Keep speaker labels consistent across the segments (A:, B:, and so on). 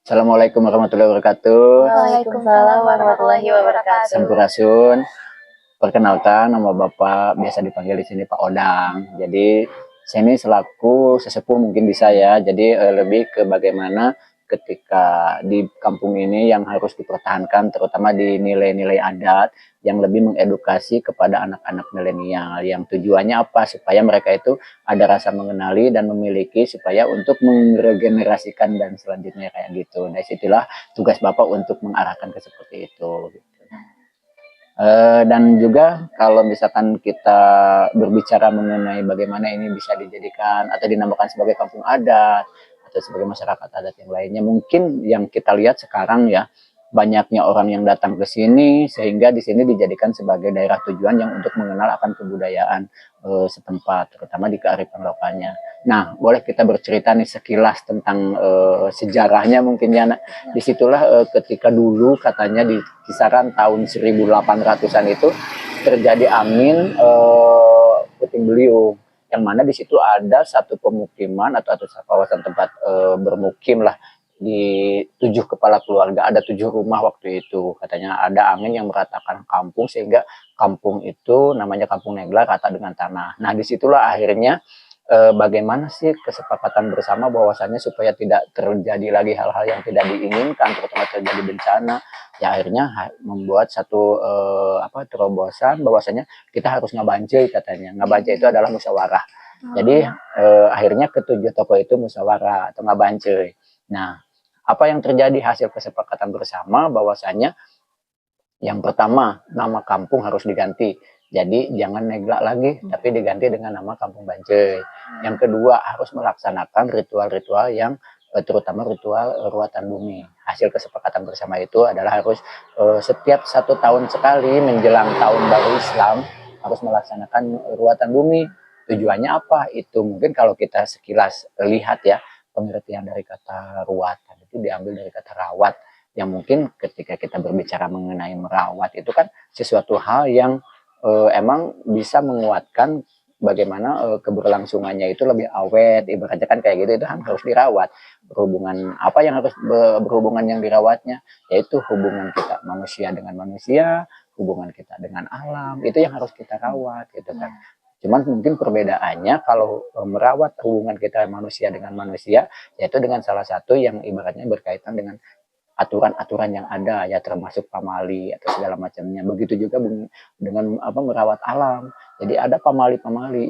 A: Assalamualaikum warahmatullahi wabarakatuh.
B: Waalaikumsalam warahmatullahi wabarakatuh.
A: Sampurasun. Perkenalkan, nama Bapak biasa dipanggil di sini Pak Odang. Jadi saya ini selaku sesepuh mungkin bisa ya. Jadi lebih ke bagaimana ketika di kampung ini yang harus dipertahankan, terutama di nilai-nilai adat yang lebih mengedukasi kepada anak-anak milenial. Yang tujuannya apa? Supaya mereka itu ada rasa mengenali dan memiliki supaya untuk meregenerasikan dan selanjutnya kayak gitu. Nah, situlah tugas Bapak untuk mengarahkan ke seperti itu. Dan juga kalau misalkan kita berbicara mengenai bagaimana ini bisa dijadikan atau dinamakan sebagai kampung adat atau sebagai masyarakat adat yang lainnya, mungkin yang kita lihat sekarang ya banyaknya orang yang datang ke sini sehingga di sini dijadikan sebagai daerah tujuan yang untuk mengenal akan kebudayaan setempat, terutama di kearifan lokalnya. Nah, boleh kita bercerita nih sekilas tentang sejarahnya mungkin ya. Nah, disitulah ketika dulu katanya di kisaran tahun 1800-an itu terjadi angin puting beliung, yang mana di situ ada satu pemukiman atau kawasan tempat bermukim lah di 7 kepala keluarga, ada 7 rumah waktu itu. Katanya ada angin yang meratakan kampung sehingga kampung itu namanya Kampung Negla rata dengan tanah. Nah, disitulah akhirnya bagaimana sih kesepakatan bersama bahwasannya supaya tidak terjadi lagi hal-hal yang tidak diinginkan, terutama terjadi bencana. Ya akhirnya membuat satu terobosan bahwasanya kita harus ngabancai katanya. Ngabancai itu adalah musyawarah. Jadi akhirnya ketujuh tokoh itu musyawarah atau ngabancai. Nah, apa yang terjadi hasil kesepakatan bersama bahwasanya yang pertama nama kampung harus diganti. Jadi jangan Negla lagi, tapi diganti dengan nama Kampung Bancai. Yang kedua harus melaksanakan ritual-ritual yang terutama ritual ruatan bumi. Hasil kesepakatan bersama itu adalah harus setiap 1 tahun sekali menjelang tahun baru Islam harus melaksanakan ruatan bumi. Tujuannya apa? Itu mungkin kalau kita sekilas lihat ya, pengertian dari kata ruatan itu diambil dari kata rawat, yang mungkin ketika kita berbicara mengenai merawat itu kan sesuatu hal yang emang bisa menguatkan bagaimana keberlangsungannya itu lebih awet, ibaratnya kan kayak gitu, itu kan harus dirawat. Berhubungan apa yang harus berhubungan yang dirawatnya, yaitu hubungan kita manusia dengan manusia, hubungan kita dengan alam, itu yang harus kita rawat gitu kan. Cuman mungkin perbedaannya kalau merawat hubungan kita manusia dengan manusia, yaitu dengan salah satu yang ibaratnya berkaitan dengan aturan-aturan yang ada ya, termasuk pamali atau segala macamnya. Begitu juga dengan merawat alam. Jadi ada pamali-pamali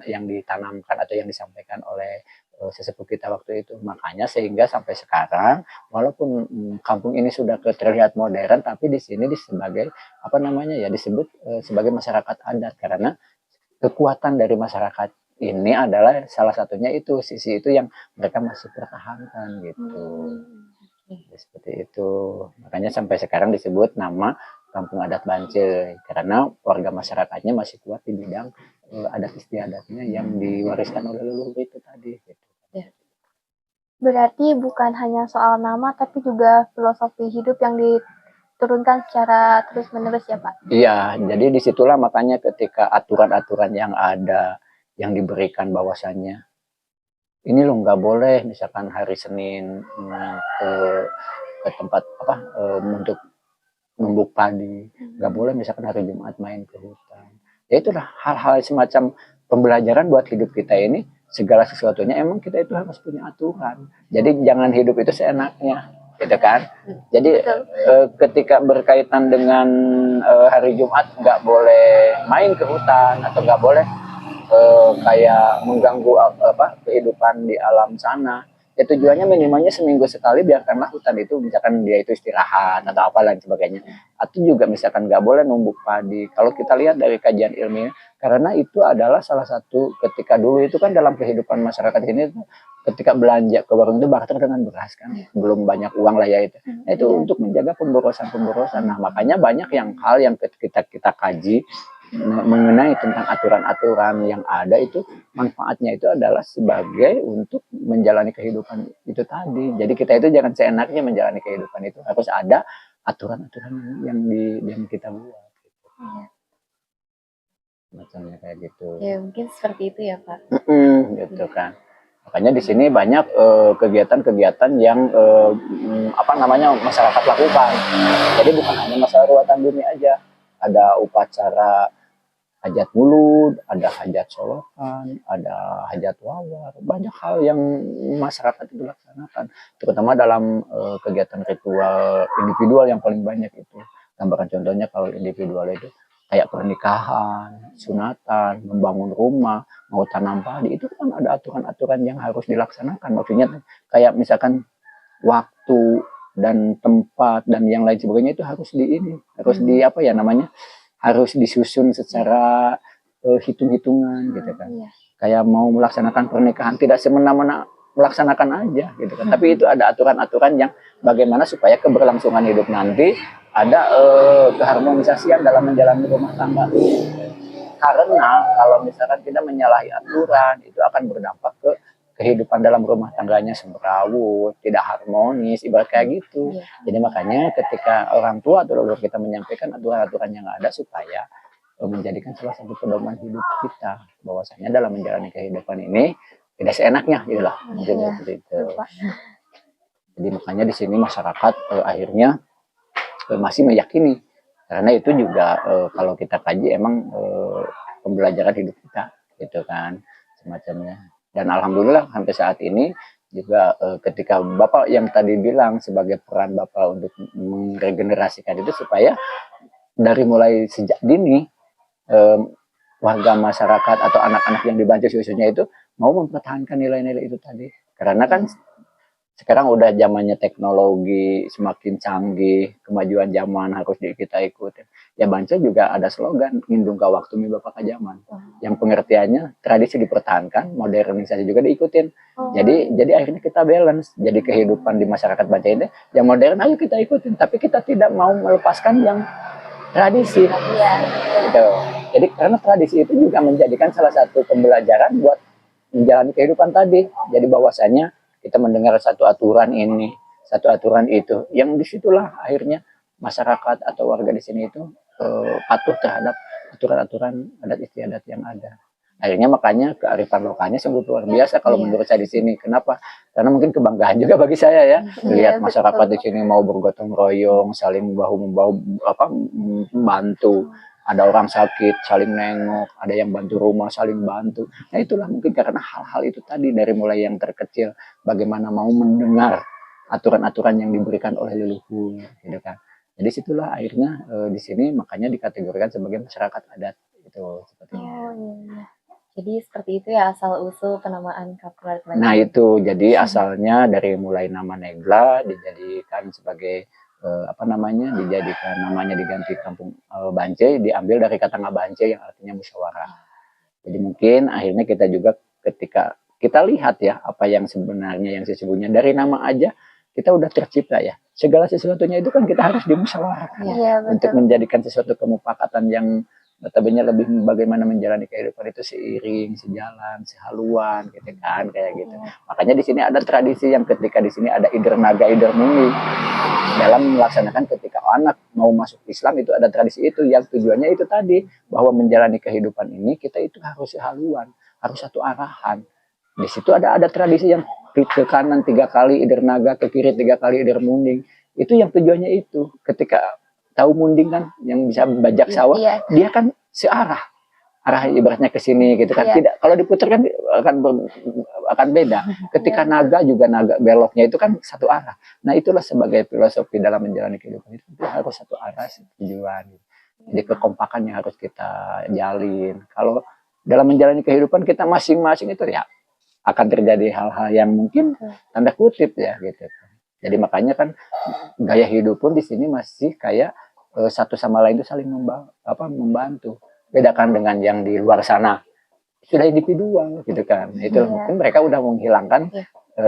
A: yang ditanamkan atau yang disampaikan oleh sesepuh kita waktu itu. Makanya sehingga sampai sekarang walaupun kampung ini sudah terlihat modern, tapi di sini sebagai apa namanya ya, disebut sebagai masyarakat adat karena kekuatan dari masyarakat ini adalah salah satunya itu sisi itu yang mereka masih pertahankan gitu. Ya, seperti itu. Makanya sampai sekarang disebut nama Kampung Adat Bancai karena warga masyarakatnya masih kuat di bidang adat istiadatnya yang diwariskan oleh leluhur itu tadi. Gitu.
B: Ya. Berarti bukan hanya soal nama, tapi juga filosofi hidup yang diturunkan secara terus-menerus ya Pak?
A: Iya, jadi disitulah makanya ketika aturan-aturan yang ada, yang diberikan bahwasannya ini lo nggak boleh misalkan hari Senin ke ke tempat apa untuk numbuk padi, nggak boleh misalkan hari Jumat main ke hutan. Ya itulah hal-hal semacam pembelajaran buat hidup kita ini, segala sesuatunya emang kita itu harus punya aturan. Jadi jangan hidup itu seenaknya, gitu kan. Jadi ketika berkaitan dengan hari Jumat nggak boleh main ke hutan atau nggak boleh kayak mengganggu kehidupan di alam sana. Ya tujuannya minimalnya seminggu sekali biarkanlah hutan itu misalkan dia itu istirahat atau apa lain sebagainya. Atau juga misalkan nggak boleh numbuk padi. Kalau kita lihat dari kajian ilmiah, karena itu adalah salah satu ketika dulu itu kan dalam kehidupan masyarakat ini ketika belanja ke warung itu barter dengan beras kan, belum banyak uang lah ya itu. Nah, itu untuk menjaga pemborosan. Nah makanya banyak yang hal yang kita kaji mengenai tentang aturan-aturan yang ada itu, manfaatnya itu adalah sebagai untuk menjalani kehidupan itu tadi. Jadi kita itu jangan seenaknya menjalani kehidupan, itu harus ada aturan-aturan yang kita buat.
B: Iya.
A: Macamnya kayak gitu.
B: Ya mungkin seperti itu ya Pak.
A: Gitu kan. Makanya di sini banyak kegiatan-kegiatan yang masyarakat lakukan. Jadi bukan hanya masalah ruatan bumi aja, ada upacara hajat mulut, ada hajat solokan, ada hajat wawar, banyak hal yang masyarakat itu laksanakan, terutama dalam kegiatan ritual individual yang paling banyak itu. Gambaran contohnya kalau individual itu kayak pernikahan, sunatan, membangun rumah, mau tanam padi, itu kan ada aturan-aturan yang harus dilaksanakan. Maksudnya kayak misalkan waktu dan tempat dan yang lain sebagainya itu harus harus di apa ya namanya, harus disusun secara hitung-hitungan gitu kan. Kayak mau melaksanakan pernikahan tidak semena-mena melaksanakan aja gitu kan. Tapi itu ada aturan-aturan yang bagaimana supaya keberlangsungan hidup nanti ada keharmonisasian dalam menjalani rumah tangga. Karena kalau misalkan kita menyalahi aturan itu akan berdampak ke kehidupan dalam rumah tangganya semrawut, tidak harmonis, ibarat kayak gitu. Jadi makanya ketika orang tua atau leluhur kita menyampaikan aturan-aturan yang ada supaya menjadikan salah satu pedoman hidup kita, bahwasanya dalam menjalani kehidupan ini tidak seenaknya gitu lah. Seperti itu. Jadi makanya di sini masyarakat akhirnya masih meyakini, karena itu juga kalau kita kaji emang pembelajaran hidup kita gitu kan semacamnya. Dan alhamdulillah sampai saat ini juga ketika Bapak yang tadi bilang sebagai peran Bapak untuk meregenerasikan itu supaya dari mulai sejak dini warga masyarakat atau anak-anak yang dibantu khususnya itu mau mempertahankan nilai-nilai itu tadi. Karena kan sekarang udah zamannya teknologi semakin canggih, kemajuan zaman harus kita ikutin. Ya Banca juga ada slogan ngindung ka waktu mi bapak ka zaman. Yang pengertiannya tradisi dipertahankan, modernisasi juga diikutin. Jadi akhirnya kita balance. Jadi kehidupan di masyarakat Banca ini yang modern ayo kita ikutin, tapi kita tidak mau melepaskan yang tradisi. Gitu. Jadi karena tradisi itu juga menjadikan salah satu pembelajaran buat menjalani kehidupan tadi. Jadi bahwasanya kita mendengar satu aturan ini, satu aturan itu, yang disitulah akhirnya masyarakat atau warga di sini itu patuh terhadap aturan-aturan adat istiadat yang ada. Akhirnya makanya kearifan lokalnya sungguh luar biasa kalau menurut saya di sini. Kenapa? Karena mungkin kebanggaan juga bagi saya ya, melihat masyarakat di sini mau bergotong royong, saling bahu-membahu, membantu. Ada orang sakit, saling nengok, ada yang bantu rumah, saling bantu. Nah itulah mungkin karena hal-hal itu tadi dari mulai yang terkecil, bagaimana mau mendengar aturan-aturan yang diberikan oleh leluhur, gitu kan. Jadi situlah akhirnya di sini makanya dikategorikan sebagai masyarakat adat itu seperti itu.
C: Jadi seperti itu ya asal usul penamaan Kampung Adat Banjar.
A: Nah itu jadi asalnya dari mulai nama Negla dijadikan sebagai dijadikan namanya diganti Kampung Bance, diambil dari kata ngabance yang artinya musyawarah. Jadi mungkin akhirnya kita juga ketika kita lihat ya apa yang sebenarnya yang sesungguhnya dari nama aja kita udah tercipta ya. Segala sesuatunya itu kan kita harus dimusyawarahkan untuk menjadikan sesuatu kemufakatan yang notabene lebih bagaimana menjalani kehidupan itu seiring, sejalan, sehaluan gitu kan kayak gitu. Makanya di sini ada tradisi yang ketika di sini ada ider naga, ider muni. Dalam melaksanakan ketika anak mau masuk Islam itu ada tradisi itu yang tujuannya itu tadi bahwa menjalani kehidupan ini kita itu harus sehaluan, harus satu arahan. Di situ ada tradisi yang ke kanan 3 kali ider naga, ke kiri 3 kali ider munding. Itu yang tujuannya itu. Ketika tahu munding kan yang bisa bajak sawah, dia kan searah. Arah ibaratnya ke sini gitu kan. Tidak kalau diputar kan akan beda. Ketika naga juga naga beloknya itu kan satu arah. Nah, itulah sebagai filosofi dalam menjalani kehidupan itu harus satu arah tujuan. Jadi kekompakan yang harus kita jalin. Kalau dalam menjalani kehidupan kita masing-masing itu ya akan terjadi hal-hal yang mungkin tanda kutip ya gitu. Jadi makanya kan gaya hidup pun di sini masih kayak satu sama lain itu saling membantu. Bedakan dengan yang di luar sana sudah individual gitu kan. Itu mungkin mereka udah menghilangkan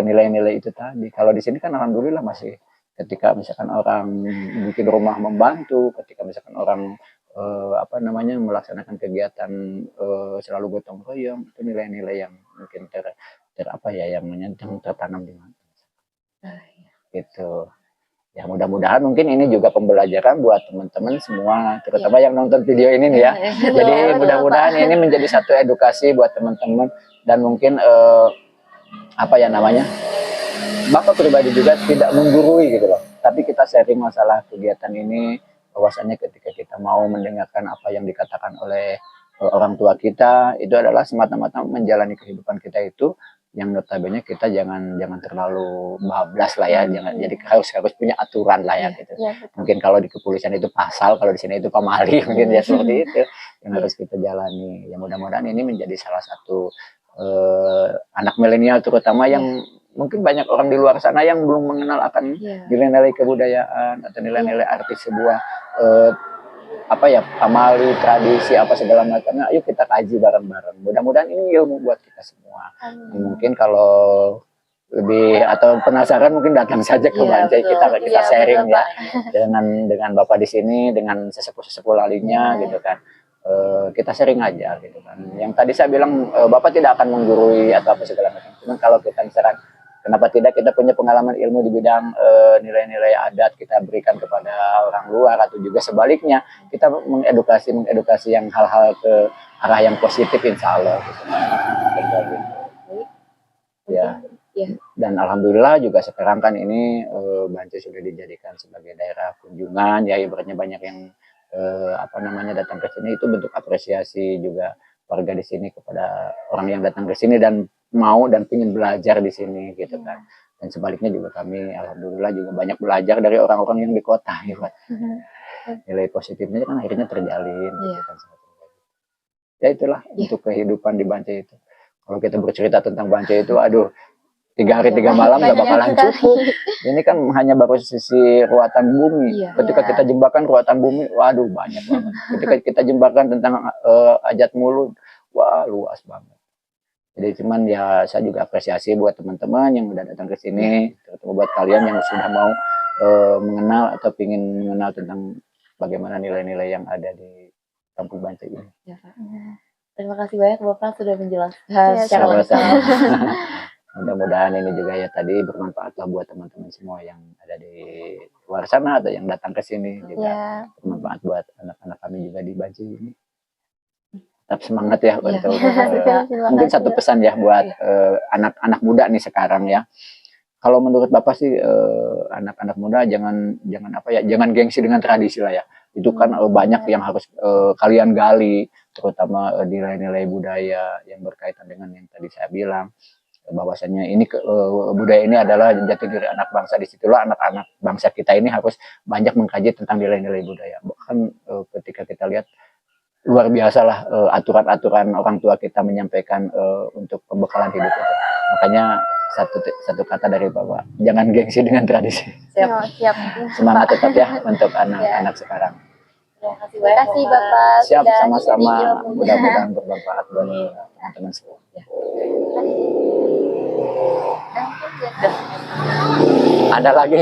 A: nilai-nilai itu tadi. Kalau di sini kan alhamdulillah masih ketika misalkan orang bikin rumah membantu, ketika misalkan orang melaksanakan kegiatan selalu gotong royong, itu nilai-nilai yang mungkin yang tertanam di mana. Gitu. Ya mudah-mudahan mungkin ini juga pembelajaran buat teman-teman semua, terutama yang nonton video ini nih ya. Jadi mudah-mudahan ini menjadi satu edukasi buat teman-teman dan mungkin apa ya namanya, Bapak pribadi juga tidak menggurui gitu loh. Tapi kita sharing masalah kegiatan ini, bahwasannya ketika kita mau mendengarkan apa yang dikatakan oleh orang tua kita, itu adalah semata-mata menjalani kehidupan kita itu yang notabene kita jangan terlalu bablas lah ya, jangan jadi harus punya aturan lah ya gitu.
B: Iya, betul.
A: Mungkin kalau di kepolisian itu pasal, kalau di sini itu pamali mungkin ya seperti itu yang harus kita jalani. Ya mudah-mudahan ini menjadi salah satu anak milenial terutama yang mungkin banyak orang di luar sana yang belum mengenal akan
C: Iya.
A: nilai-nilai kebudayaan atau nilai-nilai arti sebuah apa ya, pamali, tradisi apa segala macamnya. Ayo kita kaji bareng-bareng. Mudah-mudahan ini ilmu buat kita semua.
B: Amin.
A: Mungkin kalau lebih atau penasaran mungkin datang saja ke
C: Iya,
A: Bancai,
C: betul.
A: kita
B: Iya,
A: sharing
B: betul,
A: ya
B: Pak.
A: dengan Bapak di sini, dengan sesepuh-sesepuh lainnya gitu kan. Kita sharing aja gitu kan. Yang tadi saya bilang Bapak tidak akan menggurui atau apa segala macam. Cuman kalau kita misalkan kenapa tidak kita punya pengalaman ilmu di bidang nilai-nilai adat kita berikan kepada orang luar atau juga sebaliknya kita mengedukasi yang hal-hal ke arah yang positif insya Allah gitu.
C: Baik.
A: Ya.
C: Iya.
A: Dan alhamdulillah juga sekarang kan ini Bancai sudah dijadikan sebagai daerah kunjungan ya, ibaratnya banyak yang apa namanya datang ke sini, itu bentuk apresiasi juga warga di sini kepada orang yang datang ke sini dan mau dan ingin belajar di sini gitu kan. Dan sebaliknya juga kami alhamdulillah juga banyak belajar dari orang-orang yang di kota ya Pak. Nilai positifnya kan akhirnya terjalin gitu
C: Iya.
A: kan. Ya itulah
C: Iya.
A: untuk kehidupan di Bancai itu. Kalau kita bercerita tentang Bancai itu aduh 3 hari 3 malam nggak bakalan cukup. Ini kan hanya baru sisi ruatan bumi.
C: Iya.
A: Ketika
B: Iya.
A: kita jembakan ruatan bumi, waduh banyak banget. Ketika kita jembakan tentang Hajat Mulut, wah luas banget. Jadi cuman ya saya juga apresiasi buat teman-teman yang udah datang ke sini, terutama buat kalian yang sudah mau mengenal atau ingin mengenal tentang bagaimana nilai-nilai yang ada di Kampung Bancai ini.
C: Ya, Pak. Terima kasih banyak Bapak sudah menjelaskan
B: Iya,
C: secara langsung.
A: Sama-sama. Mudah-mudahan ini juga ya tadi bermanfaat lah buat teman-teman semua yang ada di luar sana atau yang datang ke sini juga
B: Iya.
A: bermanfaat buat anak-anak kami juga di Bancai ini. Tetap semangat ya
C: Iya.
A: untuk
B: Terima
A: mungkin
B: kasih,
A: satu
B: Pak.
A: pesan ya buat anak-anak muda nih sekarang ya. Kalau menurut Bapak sih anak-anak muda jangan apa ya, jangan gengsi dengan tradisi lah ya. Itu kan banyak yang harus kalian gali, terutama nilai-nilai budaya yang berkaitan dengan yang tadi saya bilang. Bahwasanya ini budaya ini adalah jati diri anak bangsa. Disitulah anak-anak bangsa kita ini harus banyak mengkaji tentang nilai-nilai budaya. Bahkan ketika kita lihat luar biasa lah aturan-aturan orang tua kita menyampaikan untuk pembekalan hidup itu. Makanya satu kata dari Bapak, jangan gengsi dengan tradisi.
C: Siap.
B: Oh, siap.
A: Semangat tetap ya untuk anak-anak sekarang.
C: Terima kasih
B: Terima
C: banyak
B: kasih,
C: Bapak.
B: Bapak.
A: Siap,
B: sudah
A: sama-sama.
B: berbagi ilmunya.
A: Mudah-mudahan bermanfaat buat teman-teman semua. Ada lagi.